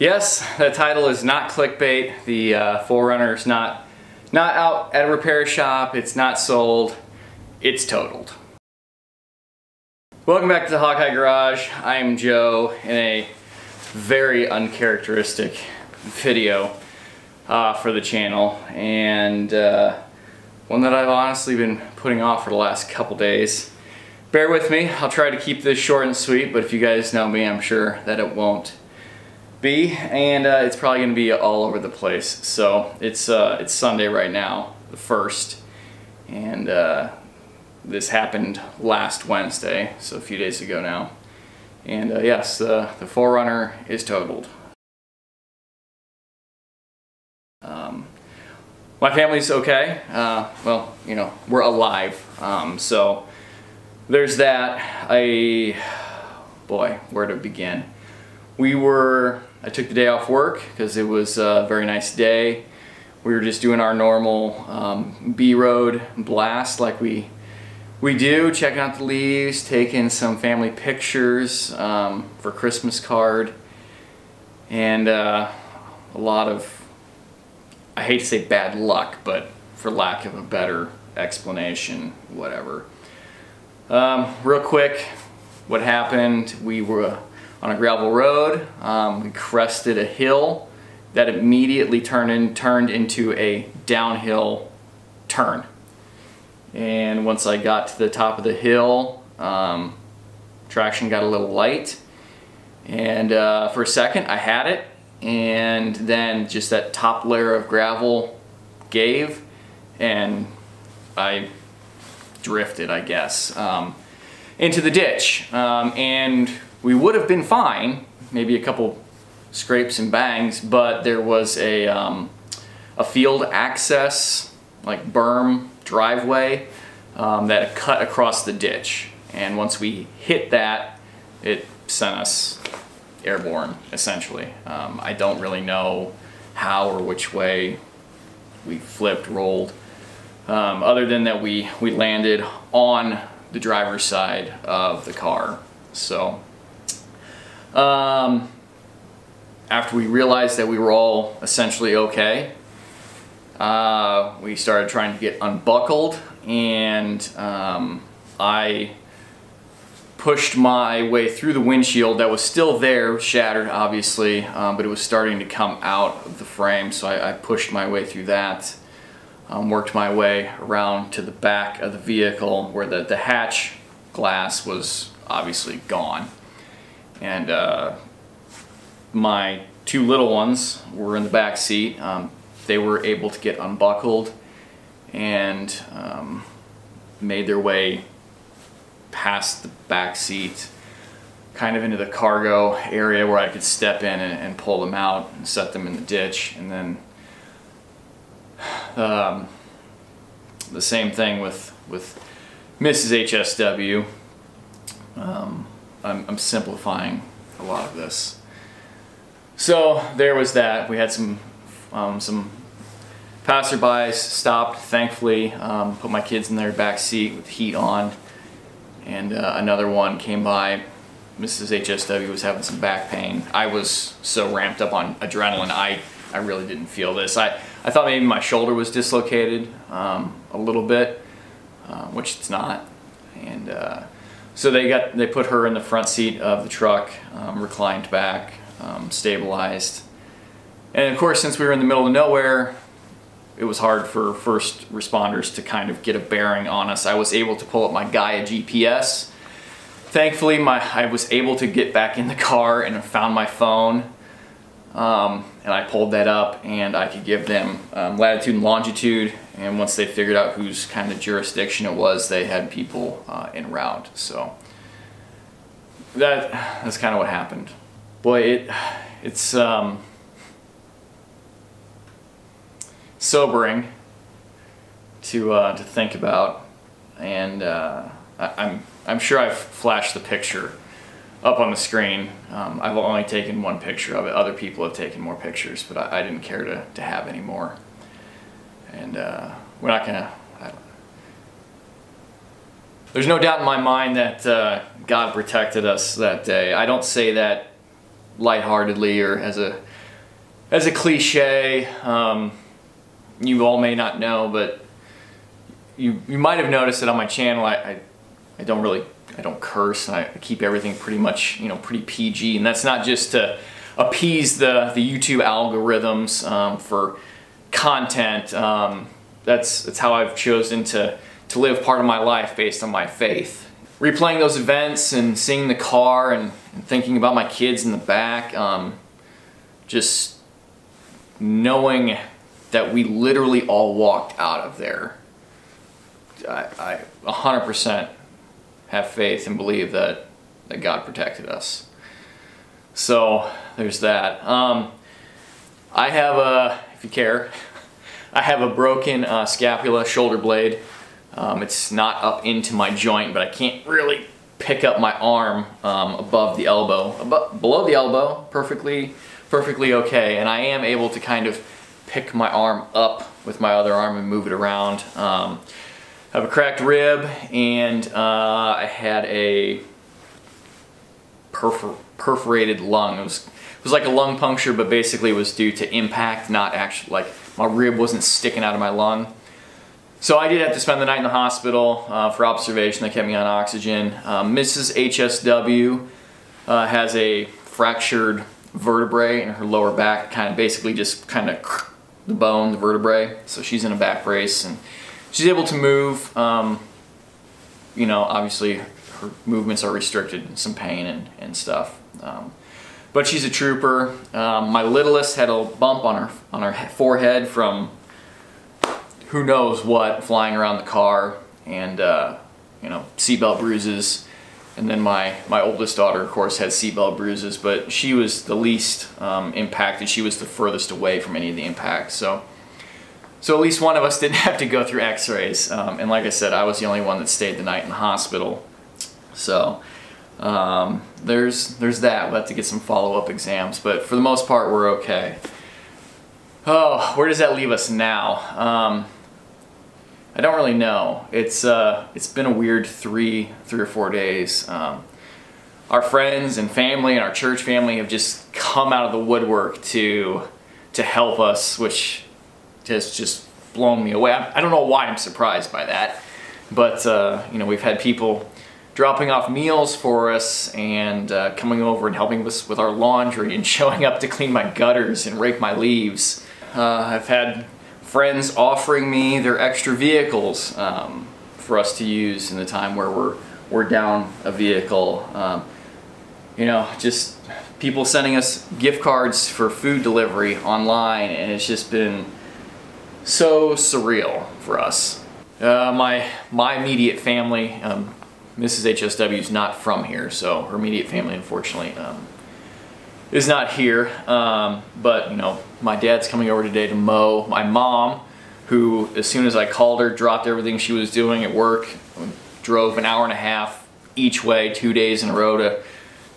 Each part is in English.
Yes, the title is not clickbait. The 4Runner is not out at a repair shop. It's not sold. It's totaled. Welcome back to the Hawkeye Garage. I am Joe in a very uncharacteristic video for the channel, and one that I've honestly been putting off for the last couple days. Bear with me. I'll try to keep this short and sweet, but if you guys know me, I'm sure that it won't be, and it's probably going to be all over the place. So it's Sunday right now, the 1st, and this happened last Wednesday, so a few days ago now. And yes, the 4Runner is totaled. My family's okay. Well, you know, we're alive. So there's that. Boy, where to begin? I took the day off work because it was a very nice day. We were just doing our normal B-road blast like we do, checking out the leaves, taking some family pictures for Christmas card, and a lot of, I hate to say bad luck, but for lack of a better explanation, whatever. Real quick, what happened, we were on a gravel road. We crested a hill that immediately turned into a downhill turn. And once I got to the top of the hill, traction got a little light, and for a second I had it, and then just that top layer of gravel gave, and I drifted, I guess, into the ditch. And we would have been fine, maybe a couple scrapes and bangs, but there was a field access, like berm driveway, that cut across the ditch. And once we hit that, it sent us airborne, essentially. I don't really know how or which way we flipped, rolled, other than that we landed on the driver's side of the car. So after we realized that we were all essentially okay, we started trying to get unbuckled, and I pushed my way through the windshield that was still there, shattered obviously, but it was starting to come out of the frame, so I pushed my way through that, worked my way around to the back of the vehicle where the hatch glass was obviously gone. And my two little ones were in the back seat. They were able to get unbuckled and made their way past the back seat, kind of into the cargo area where I could step in and pull them out and set them in the ditch. And then the same thing with Mrs. HSW. I'm simplifying a lot of this. So there was that. We had some passerbys stopped, thankfully, put my kids in their back seat with the heat on, and another one came by. Mrs. HSW was having some back pain. I was so ramped up on adrenaline, I really didn't feel this. I thought maybe my shoulder was dislocated a little bit, which it's not. And so they put her in the front seat of the truck, reclined back, stabilized. And of course, since we were in the middle of nowhere, it was hard for first responders to kind of get a bearing on us. I was able to pull up my Gaia GPS. Thankfully, I was able to get back in the car and found my phone. And I pulled that up, and I could give them latitude and longitude. And once they figured out whose kind of jurisdiction it was, they had people en route. So that's kind of what happened. Boy, it's sobering to think about, and I'm sure I've flashed the picture up on the screen. I've only taken one picture of it. Other people have taken more pictures, but I didn't care to have any more. And we're not gonna. There's no doubt in my mind that God protected us that day. I don't say that lightheartedly or as a cliche. You all may not know, but you might have noticed that on my channel I don't curse, and I keep everything pretty much, you know, pretty PG, and that's not just to appease the YouTube algorithms for content. That's how I've chosen to live part of my life based on my faith. Replaying those events and seeing the car and thinking about my kids in the back, just knowing that we literally all walked out of there. I 100% have faith and believe that God protected us. So there's that. I have if you care, I have a broken scapula, shoulder blade. It's not up into my joint, but I can't really pick up my arm above the elbow. Below the elbow, perfectly okay. And I am able to kind of pick my arm up with my other arm and move it around. I have a cracked rib, and I had a perforated lung. It was like a lung puncture, but basically it was due to impact, not actually, like, my rib wasn't sticking out of my lung. So I did have to spend the night in the hospital for observation. They kept me on oxygen. Mrs. HSW has a fractured vertebrae in her lower back, basically just the bone, the vertebrae. So she's in a back brace, and she's able to move. You know, obviously her movements are restricted, some pain and stuff. But she's a trooper. My littlest had a bump on her forehead from who knows what flying around the car, and you know, seatbelt bruises. And then my oldest daughter, of course, had seatbelt bruises, but she was the least impacted. She was the furthest away from any of the impacts. So at least one of us didn't have to go through x-rays. And like I said, I was the only one that stayed the night in the hospital. So there's that. We'll have to get some follow-up exams, but for the most part, we're okay. Oh, where does that leave us now? I don't really know. It's been a weird three or 4 days. Our friends and family and our church family have just come out of the woodwork to help us, which has just blown me away. I don't know why I'm surprised by that, but you know, we've had people dropping off meals for us and coming over and helping us with our laundry and showing up to clean my gutters and rake my leaves. I've had friends offering me their extra vehicles for us to use in the time where we're down a vehicle. You know, just people sending us gift cards for food delivery online, and it's just been so surreal for us. My immediate family, Mrs. HSW is not from here, so her immediate family, unfortunately, is not here. But you know, my dad's coming over today to mow. My mom, who as soon as I called her, dropped everything she was doing at work, drove an hour and a half each way, 2 days in a row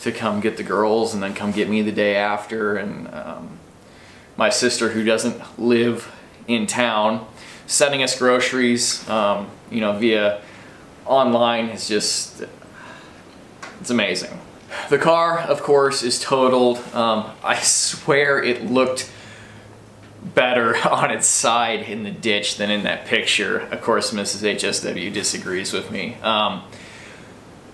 to come get the girls and then come get me the day after. And my sister, who doesn't live in town, sending us groceries, you know, via online, is just, it's amazing. The car, of course, is totaled. I swear it looked better on its side in the ditch than in that picture. Of course, Mrs. HSW disagrees with me.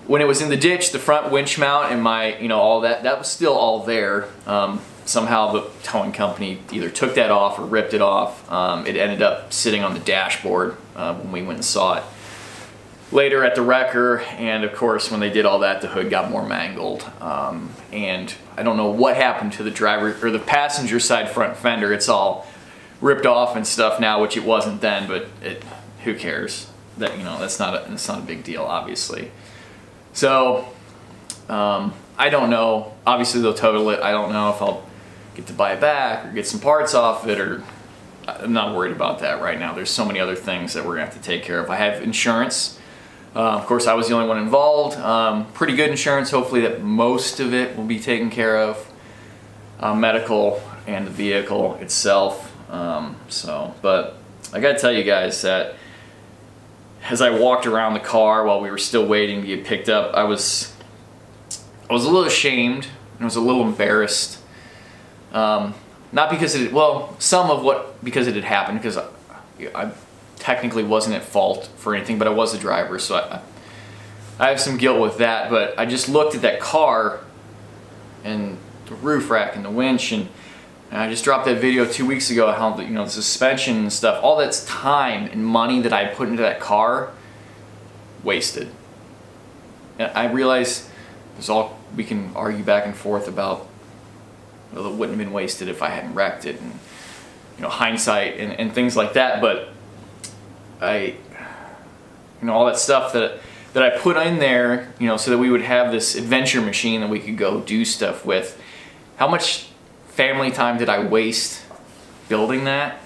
When it was in the ditch, the front winch mount and all that was still all there. Somehow the towing company either took that off or ripped it off. It ended up sitting on the dashboard when we went and saw it later at the wrecker, and of course when they did all that, the hood got more mangled. And I don't know what happened to the driver or the passenger side front fender. It's all ripped off and stuff now, which it wasn't then, but who cares? That, you know, that's not a big deal, obviously. So I don't know. Obviously they'll total it. I don't know if I'll get to buy it back or get some parts off it, or I'm not worried about that right now. There's so many other things that we're gonna have to take care of. I have insurance. Of course, I was the only one involved. Pretty good insurance. Hopefully that most of it will be taken care of. Medical and the vehicle itself. But I gotta tell you guys that as I walked around the car while we were still waiting to get picked up, I was a little ashamed and was a little embarrassed. Not because it, well, because it had happened, because I technically wasn't at fault for anything, but I was the driver, so I have some guilt with that. But I just looked at that car and the roof rack and the winch, and I just dropped that video 2 weeks ago how the suspension and stuff, all that's time and money that I put into that car, wasted. And I realize we can argue back and forth about, well, it wouldn't have been wasted if I hadn't wrecked it, and hindsight and things like that. But all that stuff that I put in there, so that we would have this adventure machine that we could go do stuff with. How much family time did I waste building that?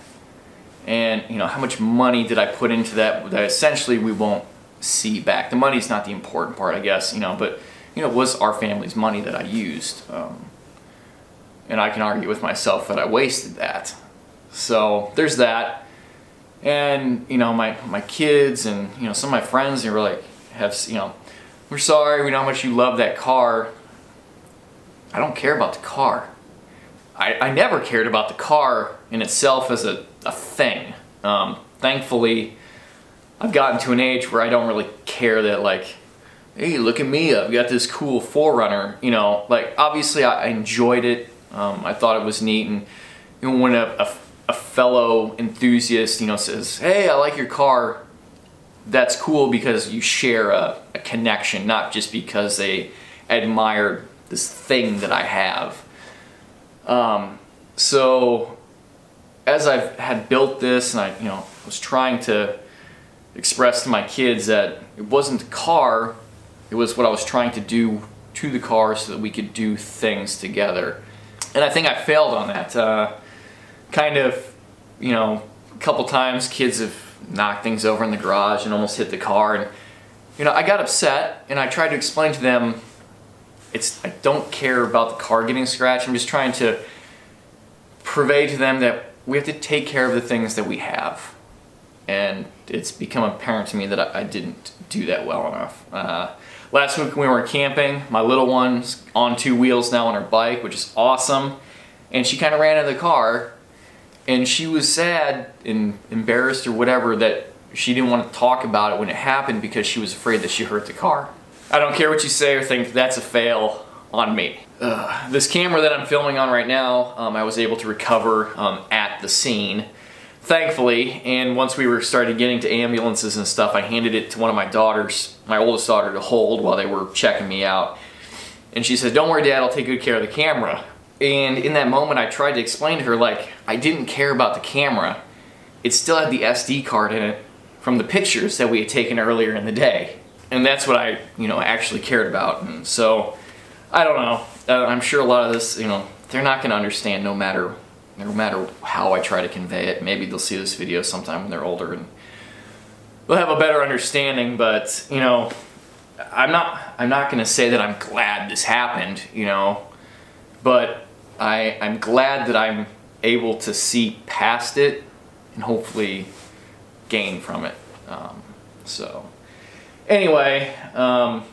And how much money did I put into that essentially we won't see back? The money's not the important part, I guess, but it was our family's money that I used. And I can argue with myself that I wasted that. So there's that. And my kids and some of my friends, they were like, we're sorry, we know how much you love that car. I don't care about the car. I never cared about the car in itself as a thing. Thankfully, I've gotten to an age where I don't really care that, like, hey, look at me, I've got this cool 4Runner. Like, obviously I enjoyed it. I thought it was neat, and when a fellow enthusiast, says, hey, I like your car, that's cool because you share a connection, not just because they admire this thing that I have. So as I've had built this, and I was trying to express to my kids that it wasn't the car, it was what I was trying to do to the car so that we could do things together. And I think I failed on that. Kind of, a couple times kids have knocked things over in the garage and almost hit the car, and I got upset, and I tried to explain to them I don't care about the car getting scratched. I'm just trying to purvey to them that we have to take care of the things that we have. And it's become apparent to me that I didn't do that well enough. Last week when we were camping, my little one's on 2 wheels now on her bike, which is awesome. And she kind of ran out of the car, and she was sad and embarrassed or whatever that she didn't want to talk about it when it happened because she was afraid that she hurt the car. I don't care what you say or think, that's a fail on me. This camera that I'm filming on right now, I was able to recover at the scene, thankfully. And once we started getting to ambulances and stuff, I handed it to one of my daughters, my oldest daughter, to hold while they were checking me out. And she said, don't worry, Dad, I'll take good care of the camera. And in that moment, I tried to explain to her, like, I didn't care about the camera. It still had the SD card in it from the pictures that we had taken earlier in the day. And that's what I, actually cared about. And so, I don't know. I'm sure a lot of this, they're not going to understand no matter how I try to convey it. Maybe they'll see this video sometime when they're older and they'll have a better understanding. But, I'm not going to say that I'm glad this happened, but I'm glad that I'm able to see past it and hopefully gain from it. So anyway,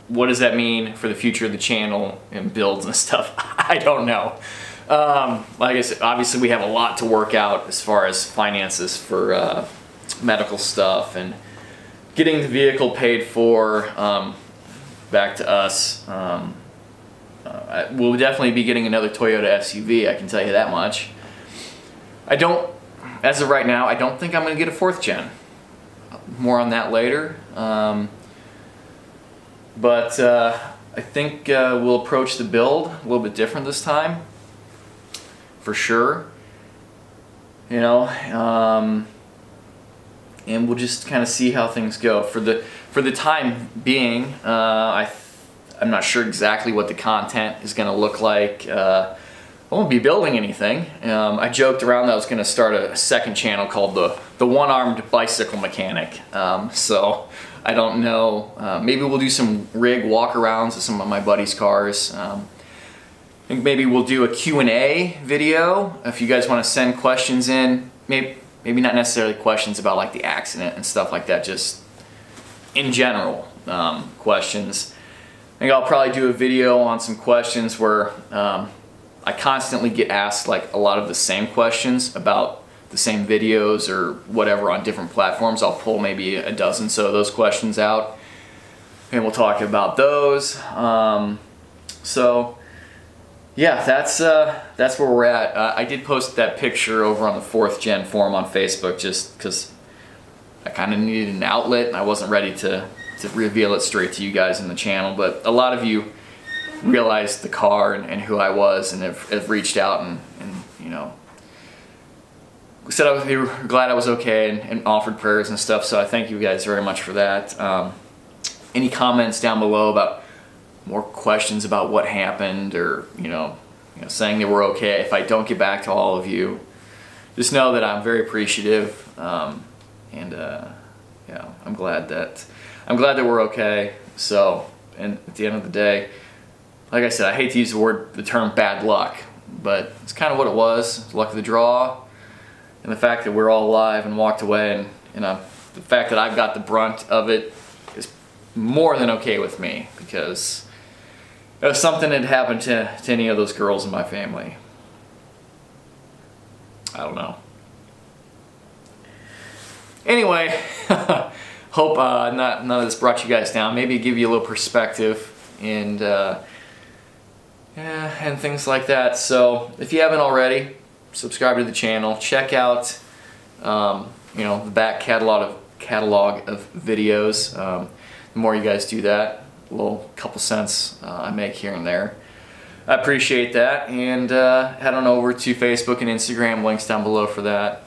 what does that mean for the future of the channel and builds and stuff? I don't know. Like I said, obviously we have a lot to work out as far as finances for medical stuff and getting the vehicle paid for back to us. We'll definitely be getting another Toyota SUV, I can tell you that much. As of right now, I don't think I'm going to get a 4th gen. More on that later. But I think we'll approach the build a little bit different this time, for sure. And we'll just kind of see how things go. For the time being, I'm not sure exactly what the content is going to look like. I won't be building anything. I joked around that I was going to start a second channel called the One-Armed Bicycle Mechanic. So I don't know. Maybe we'll do some rig walk-arounds of some of my buddies' cars. I think maybe we'll do a Q&A video if you guys want to send questions in. Maybe not necessarily questions about like the accident and stuff like that, just in general questions. think I'll probably do a video on some questions where I constantly get asked like a lot of the same questions about the same videos or whatever on different platforms. I'll pull maybe a dozen so of those questions out and we'll talk about those. So yeah, that's where we're at. I did post that picture over on the 4th Gen forum on Facebook just because I kind of needed an outlet and I wasn't ready to reveal it straight to you guys in the channel, but a lot of you realized the car and who I was and have reached out and you know, said they were glad I was okay and offered prayers and stuff, so I thank you guys very much for that. Any comments down below about more questions about what happened or you know saying they were okay, if I don't get back to all of you, just know that I'm very appreciative, yeah, I'm glad that we're okay. So, and at the end of the day, like I said, I hate to use the term bad luck, but it's kind of what it was. It's luck of the draw, and the fact that we're all alive and walked away, and the fact that I've got the brunt of it is more than okay with me, because if something had happened to any of those girls in my family, I don't know. Anyway, hope none of this brought you guys down. Maybe give you a little perspective and things like that. So if you haven't already, subscribe to the channel. Check out you know, the back catalog of videos. The more you guys do that, a little couple cents I make here and there, I appreciate that. And head on over to Facebook and Instagram, links down below for that.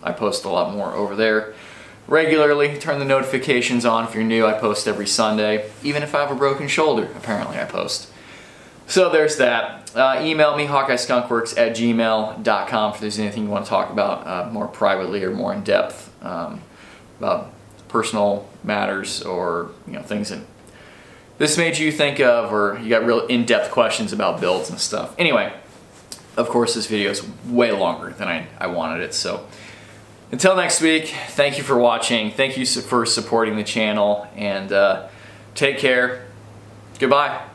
I post a lot more over there regularly. Turn the notifications on if you're new. I post every Sunday. Even if I have a broken shoulder, apparently I post. So there's that. Email me, hawkeyeskunkworks@gmail.com, if there's anything you want to talk about more privately or more in depth about personal matters, or you know, things that this made you think of, or you got real in-depth questions about builds and stuff. Anyway, of course this video is way longer than I wanted it, so until next week, thank you for watching, thank you for supporting the channel, and take care. Goodbye.